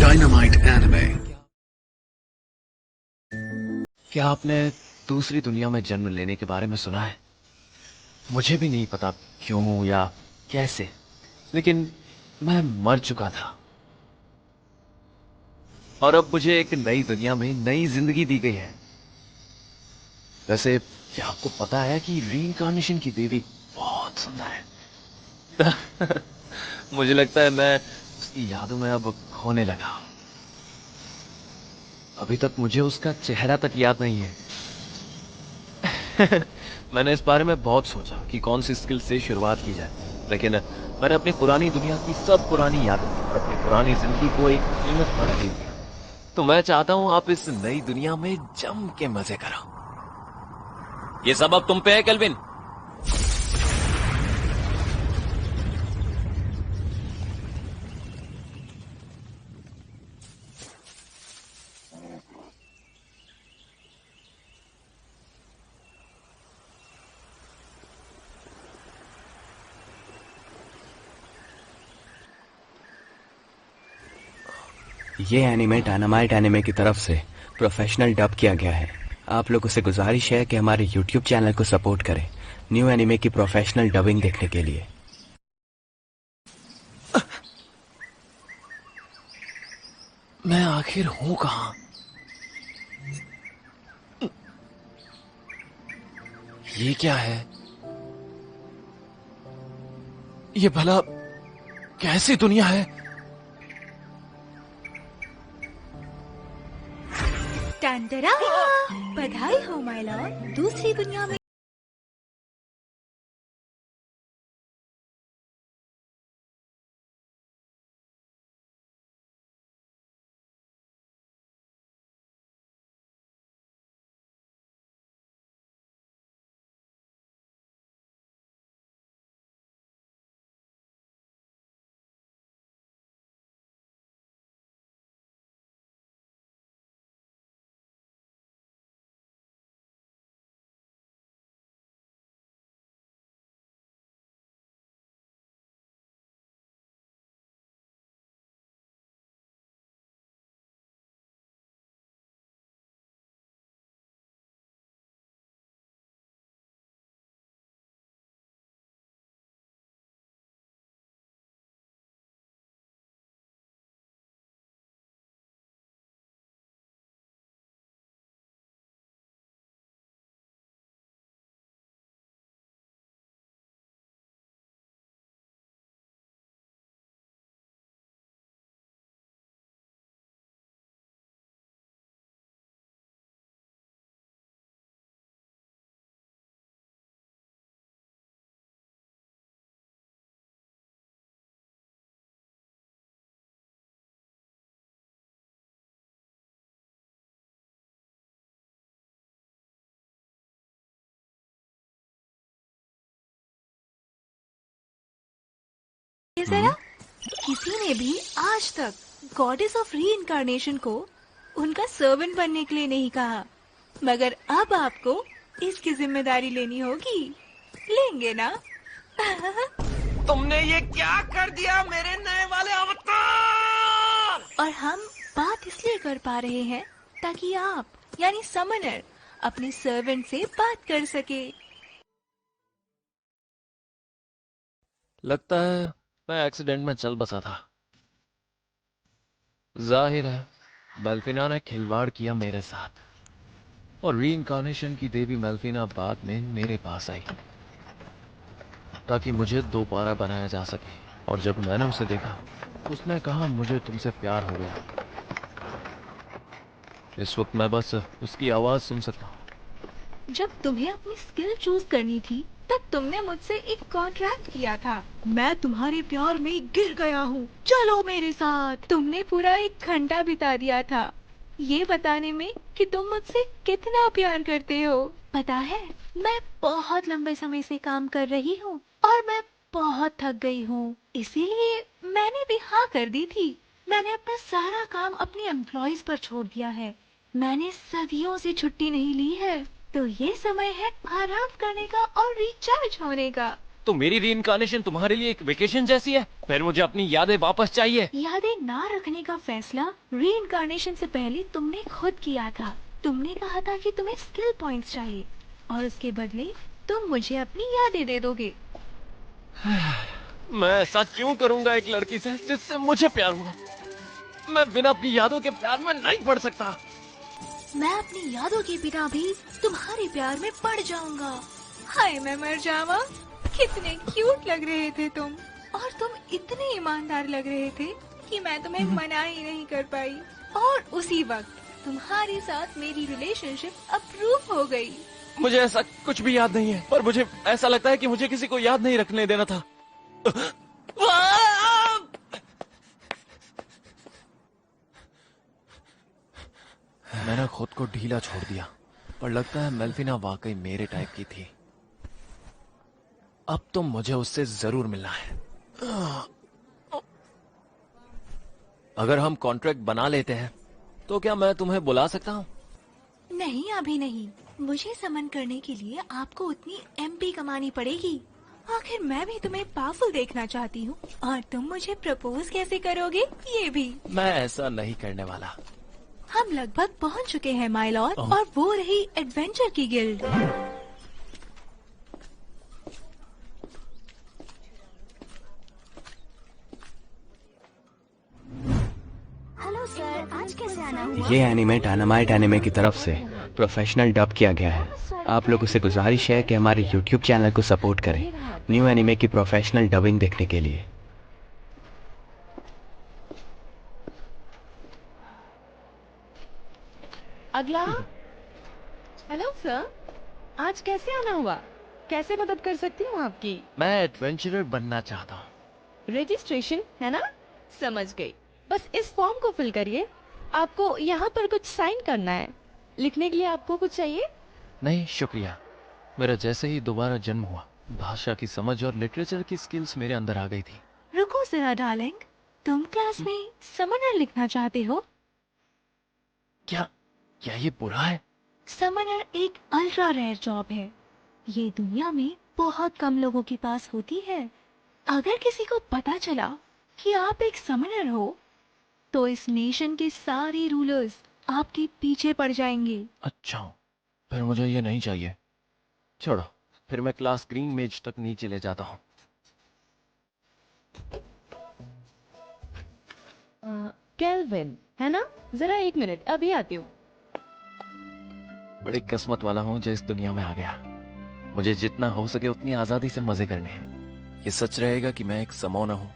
Dynamite Anime। क्या आपने दूसरी दुनिया में जन्म लेने के बारे में सुना है? मुझे भी नहीं पता क्यों या कैसे, लेकिन मैं मर चुका था और अब मुझे एक नई दुनिया में नई जिंदगी दी गई है। वैसे क्या आपको पता है कि रीइंकार्नेशन की देवी बहुत सुंदर है? मुझे लगता है मैं उसकी यादों में अब खोने लगा हूं। अभी तक मुझे उसका चेहरा तक याद नहीं है। मैंने इस बारे में बहुत सोचा कि कौन सी स्किल से शुरुआत की जाए, लेकिन मैंने अपनी पुरानी दुनिया की सब पुरानी यादें और अपनी पुरानी जिंदगी को एक कीमत पर दे दिया। तो मैं चाहता हूँ आप इस नई दुनिया में जम के मजे करो। ये सब अब तुम पे है केल्विन। ये एनिमे डायनामाइट एनिमे की तरफ से प्रोफेशनल डब किया गया है। आप लोगों से गुजारिश है कि हमारे यूट्यूब चैनल को सपोर्ट करें न्यू एनिमे की प्रोफेशनल डबिंग देखने के लिए। मैं आखिर हूं कहां? ये क्या है? ये भला कैसी दुनिया है? टंटरा बधाई हो माय लॉर्ड, दूसरी दुनिया में जरा किसी ने भी आज तक गॉडेस ऑफ रीइंकार्नेशन को उनका सर्वेंट बनने के लिए नहीं कहा, मगर अब आपको इसकी जिम्मेदारी लेनी होगी। लेंगे ना? तुमने ये क्या कर दिया मेरे नए वाले अवतार? और हम बात इसलिए कर पा रहे हैं ताकि आप यानी समनर अपने सर्वेंट से बात कर सके। लगता है मैं एक्सीडेंट में चल बसा था। जाहिर है मेल्फिना ने खिलवाड़ किया मेरे साथ और रीइंकार्नेशन की देवी मेल्फिना बाद में मेरे पास आई ताकि मुझे दोबारा बनाया जा सके। और जब मैंने उसे देखा उसने कहा मुझे तुमसे प्यार हो गया। इस वक्त मैं बस उसकी आवाज सुन सकता हूँ। जब तुम्हें अपनी स्किल चूज करनी थी तब तुमने मुझसे एक कॉन्ट्रैक्ट किया था। मैं तुम्हारे प्यार में गिर गया हूँ, चलो मेरे साथ। तुमने पूरा 1 घंटा बिता दिया था ये बताने में कि तुम मुझसे कितना प्यार करते हो। पता है मैं बहुत लंबे समय से काम कर रही हूँ और मैं बहुत थक गई हूँ, इसीलिए मैंने भी हाँ कर दी थी। मैंने अपना सारा काम अपने एम्प्लॉयज पर छोड़ दिया है। मैंने सदियों से छुट्टी नहीं ली है, तो ये समय है आराम करने का और रिचार्ज होने का। तो मेरी रीइंकार्नेशन तुम्हारे लिए एक वेकेशन जैसी है? फिर मुझे अपनी यादें वापस चाहिए। यादें ना रखने का फैसला रीइंकार्नेशन से पहले तुमने खुद किया था। तुमने कहा था कि तुम्हें स्किल पॉइंट्स चाहिए और उसके बदले तुम मुझे अपनी यादें दे दोगे। मैं ऐसा क्यों करूंगा एक लड़की से जिससे मुझे प्यार हुआ? मैं बिना अपनी यादों के प्यार में नहीं पड़ सकता। मैं अपनी यादों के बिना भी तुम्हारे प्यार में पड़ जाऊंगा। हाय मैं मर जावा। कितने क्यूट लग रहे थे तुम, और तुम इतने ईमानदार लग रहे थे कि मैं तुम्हें मना ही नहीं कर पाई। और उसी वक्त तुम्हारे साथ मेरी रिलेशनशिप अप्रूव हो गई। मुझे ऐसा कुछ भी याद नहीं है, पर मुझे ऐसा लगता है कि मुझे किसी को याद नहीं रखने देना था। मैंने खुद को ढीला छोड़ दिया, पर लगता है मेल्फिना वाकई मेरे टाइप की थी। अब तो मुझे उससे जरूर मिलना है। अगर हम कॉन्ट्रैक्ट बना लेते हैं तो क्या मैं तुम्हें बुला सकता हूँ? नहीं अभी नहीं। मुझे समन करने के लिए आपको उतनी एमपी कमानी पड़ेगी। आखिर मैं भी तुम्हें पावरफुल देखना चाहती हूँ, और तुम मुझे प्रपोज कैसे करोगे ये भी। मैं ऐसा नहीं करने वाला। हम लगभग पहुँच चुके हैं माय लॉर्ड, और वो रही एडवेंचर की गिल्ड। हेलो सर, आज कैसे आना हुआ? ये एनिमे डायनामाइट एनिमे की तरफ से प्रोफेशनल डब किया गया है। आप लोगों से गुजारिश है कि हमारे यूट्यूब चैनल को सपोर्ट करें न्यू एनिमे की प्रोफेशनल डबिंग देखने के लिए। अगला। हेलो सर, आज कैसे आना हुआ? कैसे मदद कर सकती हूँ आपकी? मैं एडवेंचरर बनना चाहता हूँ। रजिस्ट्रेशन है ना? समझ गई। बस इस फॉर्म को फिल करिए। आपको यहाँ पर कुछ साइन करना है। लिखने के लिए आपको कुछ चाहिए? नहीं शुक्रिया। मेरा जैसे ही दोबारा जन्म हुआ, भाषा की समझ और लिटरेचर की स्किल्स मेरे अंदर आ गई थी। रुको जरा डार्लिंग, तुम क्लास में समनर लिखना चाहते हो? क्या ये बुरा है? समनर एक अल्ट्रा रेयर जॉब है। ये दुनिया में बहुत कम लोगों के पास होती है। अगर किसी को पता चला कि आप एक समनर हो, तो इस नेशन के सारे रूलर्स आपके पीछे पड़ जाएंगे। अच्छा, फिर मुझे ये नहीं चाहिए। छोड़ो, फिर मैं क्लास ग्रीन मेज तक नीचे ले जाता हूँ। केल्विन है ना? जरा एक मिनट, अभी आती हूँ। बड़ी किस्मत वाला हूँ जो इस दुनिया में आ गया। मुझे जितना हो सके उतनी आजादी से मजे करने हैं। ये सच रहेगा कि मैं एक समोना हूँ।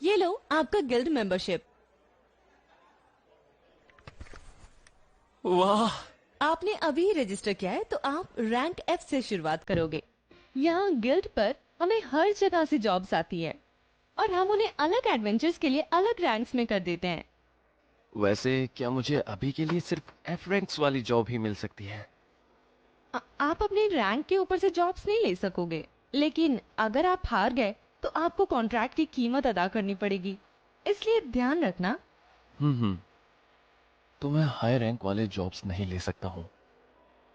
ये लो आपका गिल्ड मेंबरशिप। वाह, आपने अभी रजिस्टर किया है तो आप रैंक एफ से शुरुआत करोगे। यहाँ गिल्ड पर हमें हर जगह से जॉब्स आती है, और हम उन्हें अलग एडवेंचर्स के लिए अलग रैंक्स में कर देते हैं। वैसे क्या मुझे अभी के लिए सिर्फ एफ रैंक्स वाली जॉब ही मिल सकती है? आप अपने रैंक के ऊपर से जॉब्स नहीं ले सकोगे, लेकिन अगर आप हार गए तो आपको कॉन्ट्रैक्ट की कीमत अदा करनी पड़ेगी, इसलिए ध्यान रखना। तो मैं हाई रैंक वाले जॉब्स नहीं ले सकता हूँ।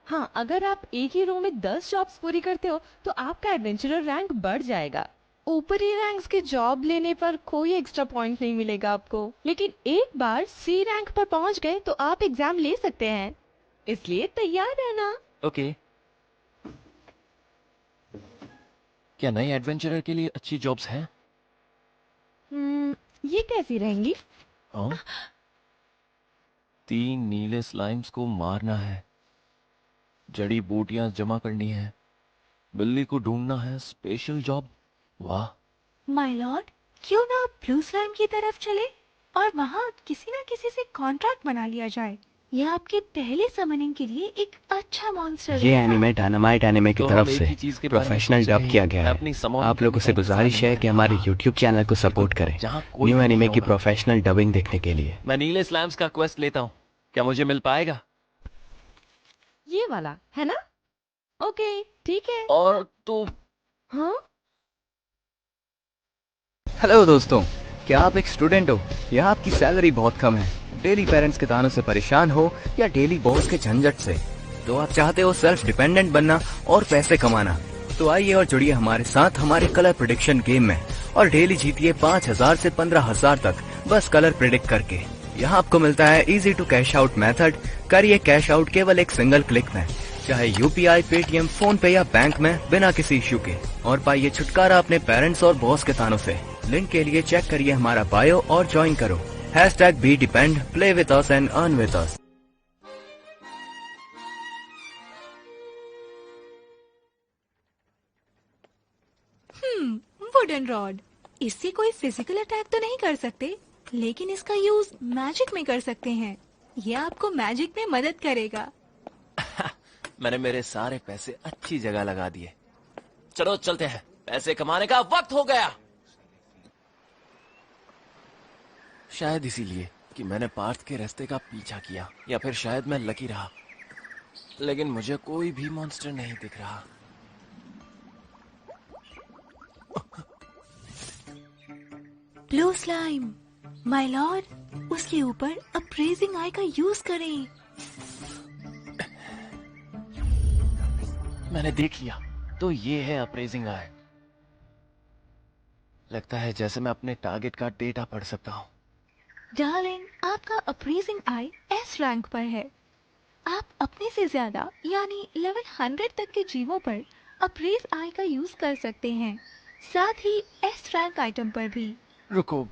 हाँ, अगर आप एक ही रो में 10 जॉब्स पूरी करते हो तो आपका एडवेंचरर रैंक बढ़ जाएगा। ऊपरी रैंक्स की जॉब लेने पर कोई एक्स्ट्रा पॉइंट नहीं मिलेगा आपको, लेकिन एक बार सी रैंक पर पहुंच गए तो आप एग्जाम ले सकते हैं, इसलिए तैयार रहना। ओके। क्या नए एडवेंचरर के लिए अच्छी जॉब्स हैं? ये कैसी रहेंगी? 3 नीले स्लाइम्स को मारना है, जड़ी बूटियां जमा करनी है, बिल्ली को ढूंढना है। Special job. वाह। माय लॉर्ड, क्यों ना ब्लू स्लाइम की तरफ चले और वहाँ किसी न किसी से कॉन्ट्रैक्ट बना लिया जाए। यह आपके पहले समनिंग के लिए एक अच्छा मॉन्स्टर ये है। एनिमे डायनामाइट एनिमे की तो तरफ हम एक से ही चीज के बारे में प्रोफेशनल सोच डब रहे किया हैं। गया मैं है। अपनी समोन आप लोगों से का गुजारिश इंसान है कि हमारे नहीं यूट्यूब चैनल को सपोर्ट करें जहाँ कोई न्यू भी एनिमे नहीं की होगा। प्रोफेशनल डबिंग देखने के लिए। मैं नीले स्लैम्स का क्वेस्ट लेता हूँ, क्या मुझे मिल पाएगा? ये वाला है ना? ओके ठीक है। और तो हाँ, हेलो दोस्तों, क्या आप एक स्टूडेंट हो या आपकी सैलरी बहुत कम है? डेली पेरेंट्स के तानों से परेशान हो या डेली बॉस के झंझट से? तो आप चाहते हो सेल्फ डिपेंडेंट बनना और पैसे कमाना, तो आइए और जुड़िए हमारे साथ हमारे कलर प्रेडिक्शन गेम में और डेली जीतिए 5,000 से 15,000 तक बस कलर प्रेडिक्ट करके। यहाँ आपको मिलता है easy to cash out method. करिए कैश आउट केवल एक सिंगल क्लिक में, चाहे यूपीआई, पेटीएम, फोन पे या बैंक में, बिना किसी इश्यू के, और पाइए छुटकारा अपने पेरेंट्स और बॉस के तानों से। लिंक के लिए चेक करिए हमारा बायो और ज्वाइन करो। #BeDepend, play with us and earn with us. Wooden rod, इससे कोई फिजिकल अटैक तो नहीं कर सकते, लेकिन इसका यूज मैजिक में कर सकते हैं। ये आपको मैजिक में मदद करेगा। मैंने मेरे सारे पैसे अच्छी जगह लगा दिए। चलो चलते हैं, पैसे कमाने का वक्त हो गया। शायद इसीलिए कि मैंने पार्थ के रास्ते का पीछा किया, या फिर शायद मैं लकी रहा, लेकिन मुझे कोई भी मॉन्स्टर नहीं दिख रहा। ब्लू स्लाइम, माय लॉर्ड, उसके ऊपर अप्रेजिंग आई का यूज करें। मैंने देख लिया, तो ये है अप्रेजिंग आई। लगता है जैसे मैं अपने टारगेट का डेटा पढ़ सकता हूँ। डार्लिंग, आपका अप्रेजिंग आई एस रैंक पर है। आप अपने से ज्यादा यानी लेवल 100 तक के जीवों पर अप्रेज आई का यूज कर सकते हैं, साथ ही एस रैंक आइटम पर भी। रुको,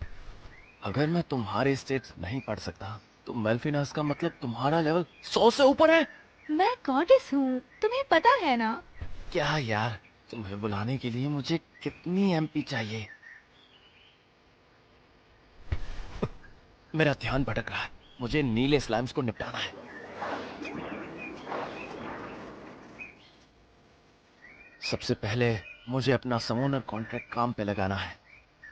अगर मैं तुम्हारे स्टेट्स नहीं पढ़ सकता तो मेल्फिनास का मतलब तुम्हारा लेवल 100 से ऊपर है। मैं गॉडेस हूँ, तुम्हें पता है ना। क्या यार, तुम्हें बुलाने के लिए मुझे कितनी एमपी चाहिए? मेरा ध्यान भटक रहा है, मुझे नीले स्लाइम्स को निपटाना है। सबसे पहले मुझे अपना समोनर कॉन्ट्रैक्ट काम पे लगाना है।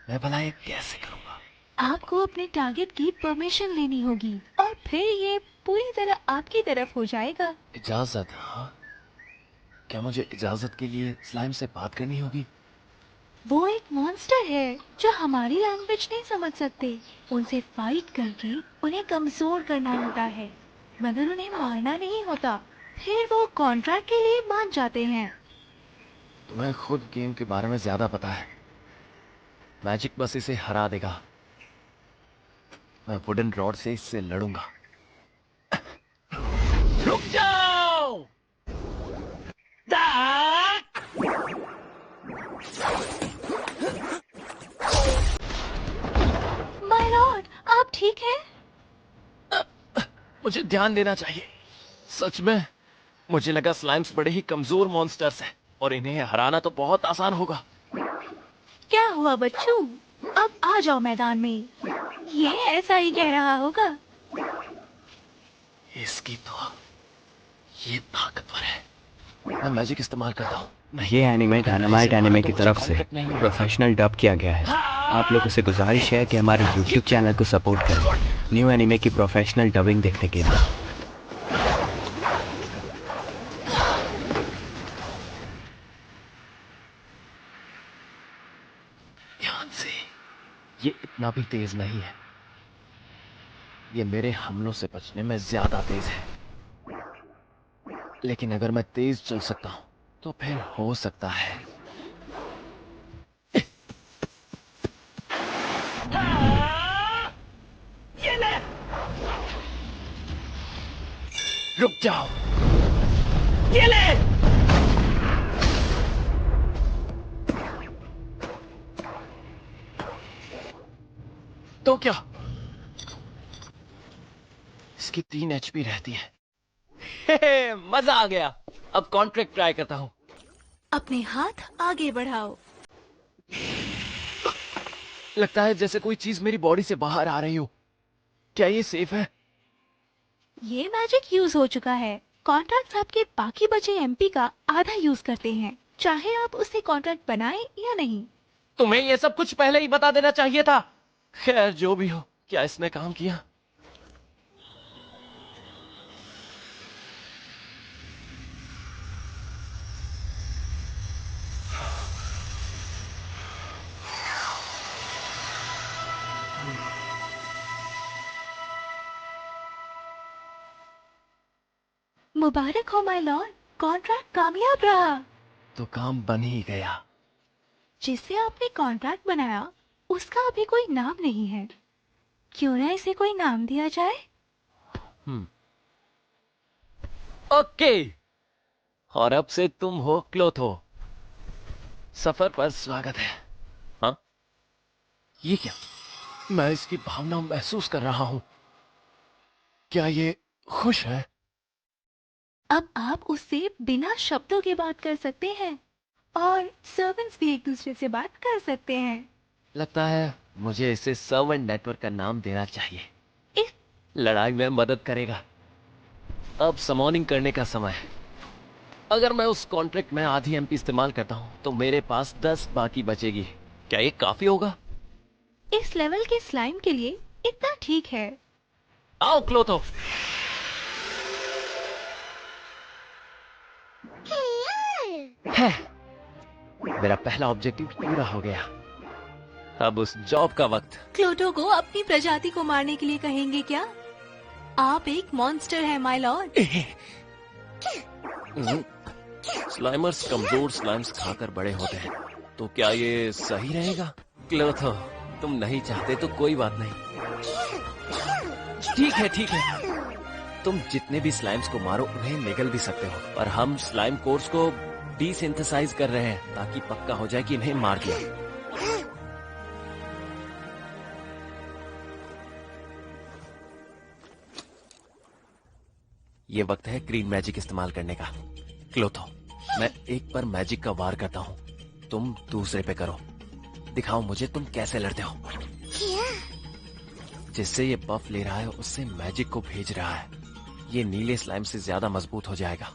मैं भला ये कैसे करूंगा? आपको अपने टारगेट की परमिशन लेनी होगी और फिर ये पूरी तरह आपकी तरफ हो जाएगा। इजाजत? हाँ, क्या मुझे इजाजत के लिए स्लाइम से बात करनी होगी? वो एक मॉन्स्टर है जो हमारी लैंग्वेज नहीं समझ सकते। उनसे फाइट करके उन्हें कमजोर करना होता है, मगर उन्हें मारना नहीं होता। फिर वो कॉन्ट्रैक्ट के लिए मान जाते हैं। तुम्हें खुद गेम के बारे में ज्यादा पता है। मैजिक बस इसे हरा देगा। मैं वुडन रॉड से इससे लड़ूंगा। रुक जाओ! माय लॉर्ड, आप ठीक हैं? मुझे ध्यान देना चाहिए। सच में मुझे लगा स्लाइम्स बड़े ही कमजोर मॉन्स्टर्स हैं और इन्हें हराना तो बहुत आसान होगा। क्या हुआ बच्चों? अब आ जाओ मैदान में। ये ऐसा ही कह रहा होगा। इसकी तो ये ताकतवर है। मैं मैजिक इस्तेमाल करता हूँ। ये एनिमे डायनामाइट एनिमे की तरफ से प्रोफेशनल डब किया गया है। आप लोगों से गुजारिश है कि हमारे YouTube चैनल को सपोर्ट करें न्यू एनिमे की प्रोफेशनल डबिंग देखने के लिए। ध्यान से, ये इतना भी तेज नहीं है। ये मेरे हमलों से बचने में ज्यादा तेज है। लेकिन अगर मैं तेज चल सकता हूँ तो फिर हो सकता है। ये ले! रुक जाओ! ये ले! तो क्या? इसकी 3 HP रहती है। मजा आ गया। अब कॉन्ट्रैक्ट ट्राई करता हूँ। अपने हाथ आगे बढ़ाओ। लगता है जैसे कोई चीज मेरी बॉडी से बाहर आ रही हो। क्या ये सेफ है? ये मैजिक यूज हो चुका है। कॉन्ट्रैक्ट आपके बाकी बचे एमपी का आधा यूज करते हैं, चाहे आप उससे कॉन्ट्रैक्ट बनाएं या नहीं। तुम्हें ये सब कुछ पहले ही बता देना चाहिए था। खैर जो भी हो, क्या इसने काम किया? मुबारक हो माय लॉर्ड, कॉन्ट्रैक्ट कामयाब रहा। तो काम बन ही गया। जिससे आपने कॉन्ट्रैक्ट बनाया उसका अभी कोई नाम नहीं है, क्यों ना इसे कोई नाम दिया जाए? ओके, और अब से तुम हो क्लोथो। सफर पर स्वागत है। हाँ, ये क्या? मैं इसकी भावना महसूस कर रहा हूं। क्या ये खुश है? अब आप उससे बिना शब्दों के बात कर सकते हैं और सर्वेंट्स भी एक दूसरे से बात कर सकते हैं। लगता है मुझे इसे सर्वेंट नेटवर्क का नाम देना चाहिए। इस लड़ाई में मदद करेगा। अब समॉनिंग करने का समय है। अगर मैं उस कॉन्ट्रैक्ट में आधी एमपी इस्तेमाल करता हूं तो मेरे पास 10 बाकी बचेगी। क्या ये काफी होगा? इस लेवल के स्लाइम के लिए इतना ठीक है। आओ क्लोथो। है, मेरा पहला ऑब्जेक्टिव पूरा हो गया। अब उस जॉब का वक्त। क्लोटो को अपनी प्रजाति को मारने के लिए कहेंगे क्या? आप एक मॉन्स्टर है माय लॉर्ड। स्लाइमर्स कमजोर स्लाइम्स खाकर बड़े होते हैं, तो क्या ये सही रहेगा? क्लोथो, तुम नहीं चाहते तो कोई बात नहीं। ठीक है, ठीक है। तुम जितने भी स्लाइम्स को मारो उन्हें निगल भी सकते हो, पर हम स्लाइम कोर्स को डिसिंथेसाइज कर रहे हैं ताकि पक्का हो जाए कि इन्हें मार दिया। ये वक्त है ग्रीन मैजिक इस्तेमाल करने का। क्लोथो, मैं एक पर मैजिक का वार करता हूँ, तुम दूसरे पे करो। दिखाओ मुझे तुम कैसे लड़ते हो। जिससे ये बफ ले रहा है उससे मैजिक को भेज रहा है। ये नीले स्लाइम से ज्यादा मजबूत हो जाएगा।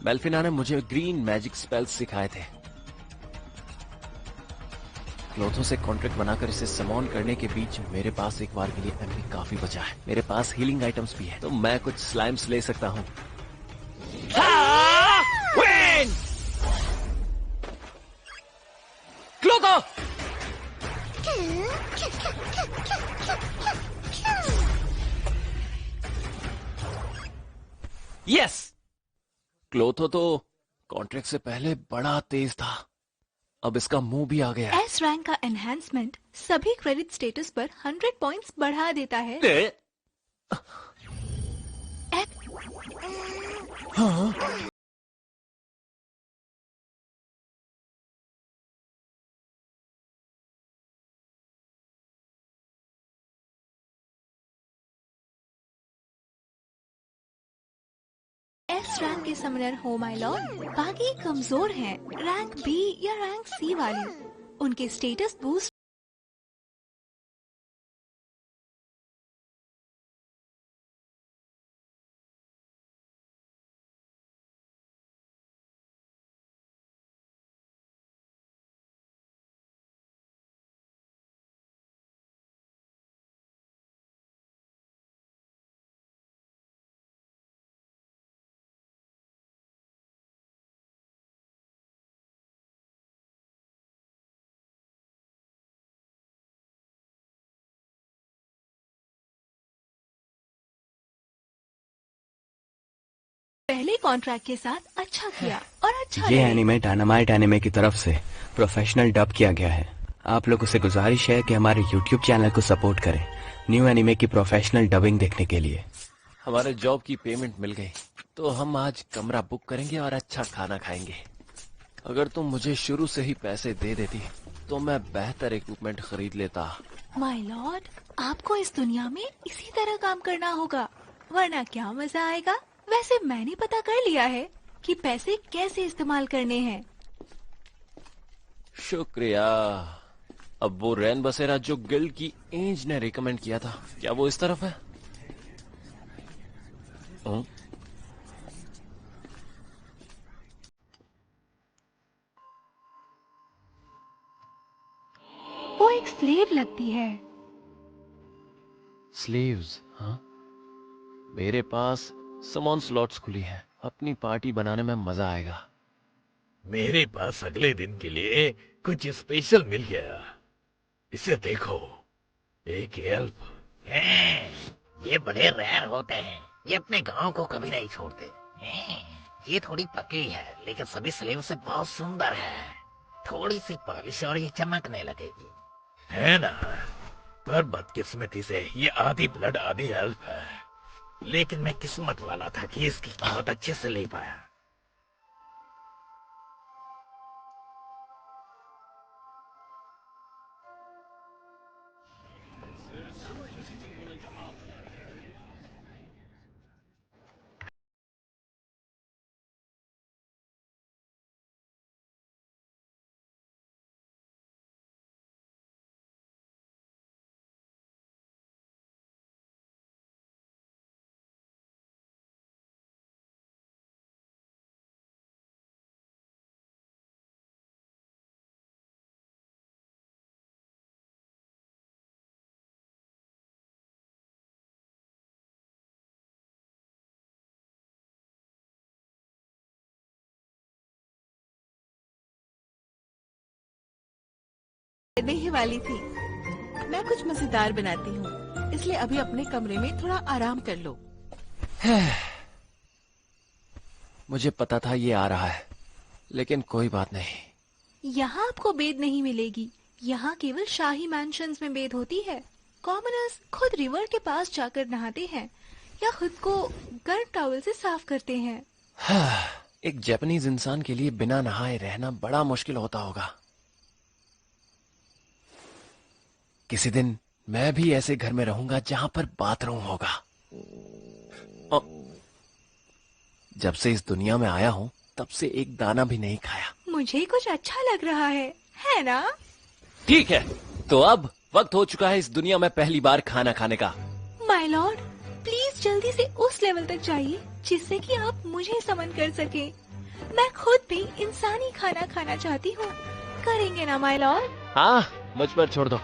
मेल्फिना ने मुझे ग्रीन मैजिक स्पेल्स सिखाए थे। क्लोथो से कॉन्ट्रैक्ट बनाकर इसे समॉन करने के बीच मेरे पास एक बार के लिए एमपी काफी बचा है। मेरे पास हीलिंग आइटम्स भी है, तो मैं कुछ स्लाइम्स ले सकता हूँ। क्लोथो! यस! क्लोथो तो कॉन्ट्रैक्ट से पहले बड़ा तेज था। अब इसका मुंह भी आ गया है। एस रैंक का एनहांसमेंट सभी क्रेडिट स्टेटस पर 100 पॉइंट्स बढ़ा देता है। हाँ? एस रैंक के समनर हो माय लॉर्ड। बाकी कमजोर हैं, रैंक बी या रैंक सी वाले। उनके स्टेटस बूस्ट पहले कॉन्ट्रैक्ट के साथ अच्छा किया और अच्छा ये रहे। एनिमे डायनामाइट एनिमे की तरफ से प्रोफेशनल डब किया गया है। आप लोगों से गुजारिश है कि हमारे YouTube चैनल को सपोर्ट करें न्यू एनिमे की प्रोफेशनल डबिंग देखने के लिए। हमारे जॉब की पेमेंट मिल गई, तो हम आज कमरा बुक करेंगे और अच्छा खाना खाएंगे। अगर तुम मुझे शुरू से ही पैसे दे देती तो मैं बेहतर इक्विपमेंट खरीद लेता। माय लॉर्ड, आपको इस दुनिया में इसी तरह काम करना होगा, वरना क्या मजा आएगा। वैसे मैंने पता कर लिया है कि पैसे कैसे इस्तेमाल करने हैं। शुक्रिया। अब वो रैन बसेरा जो गिल्ड की एज ने रिकमेंड किया था, क्या वो इस तरफ है? वो एक स्लेव लगती है। स्लीव्स? हाँ, मेरे पास समॉन स्लॉट्स खुली हैं। अपनी पार्टी बनाने में मजा आएगा। मेरे पास अगले दिन के लिए कुछ स्पेशल मिल गया। इसे देखो, एक एल्फ। ये बड़े रेयर होते हैं। ये अपने गांव को कभी नहीं छोड़ते। ये थोड़ी पकी है, लेकिन सभी स्लीव से बहुत सुंदर है। थोड़ी सी पॉलिश और ये चमकने लगेगी, है ना? पर बदकिस्मती से ये आधी ब्लड आधी हेल्प है, लेकिन मैं किस्मत वाला था कि इसकी कीमत अच्छे से ले पाया। ही वाली थी। मैं कुछ मजेदार बनाती हूँ, इसलिए अभी अपने कमरे में थोड़ा आराम कर लो। मुझे पता था ये आ रहा है, लेकिन कोई बात नहीं। यहाँ आपको बेद नहीं मिलेगी। यहाँ केवल शाही मैंशंस में बेद होती है। कॉमनर्स खुद रिवर के पास जाकर नहाते हैं या खुद को गर्म टॉवल से साफ करते हैं। एक जापानीज इंसान के लिए बिना नहाए रहना बड़ा मुश्किल होता होगा। किसी दिन मैं भी ऐसे घर में रहूंगा जहां पर बाथरूम होगा। जब से इस दुनिया में आया हूं, तब से एक दाना भी नहीं खाया। मुझे कुछ अच्छा लग रहा है ना? ठीक है, तो अब वक्त हो चुका है इस दुनिया में पहली बार खाना खाने का। माय लॉर्ड, प्लीज जल्दी से उस लेवल तक जाइए जिससे कि आप मुझे समन कर सके। मैं खुद भी इंसानी खाना खाना चाहती हूँ। करेंगे ना माय लॉर्ड? हाँ, मुझ पर छोड़ दो।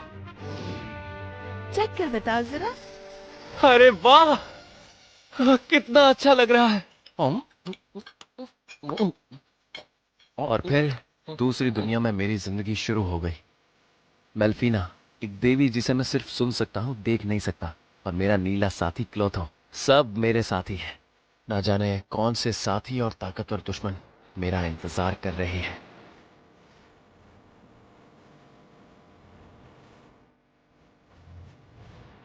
चेक कर बताओ जरा। अरे वाह, कितना अच्छा लग रहा है। और फिर दूसरी दुनिया में मेरी जिंदगी शुरू हो गई। मेल्फीना, एक देवी जिसे मैं सिर्फ सुन सकता हूँ, देख नहीं सकता। और मेरा नीला साथी क्लोथो, सब मेरे साथी हैं। ना जाने कौन से साथी और ताकतवर दुश्मन मेरा इंतजार कर रहे हैं।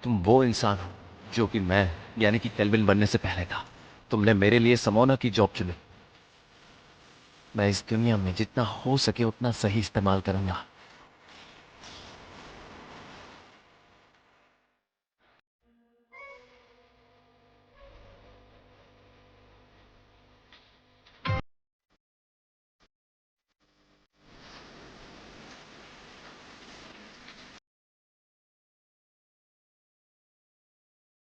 तुम वो इंसान हो जो कि मैं, यानी कि केल्विन बनने से पहले था। तुमने मेरे लिए समोना की जॉब चुनी। मैं इस दुनिया में जितना हो सके उतना सही इस्तेमाल करूंगा।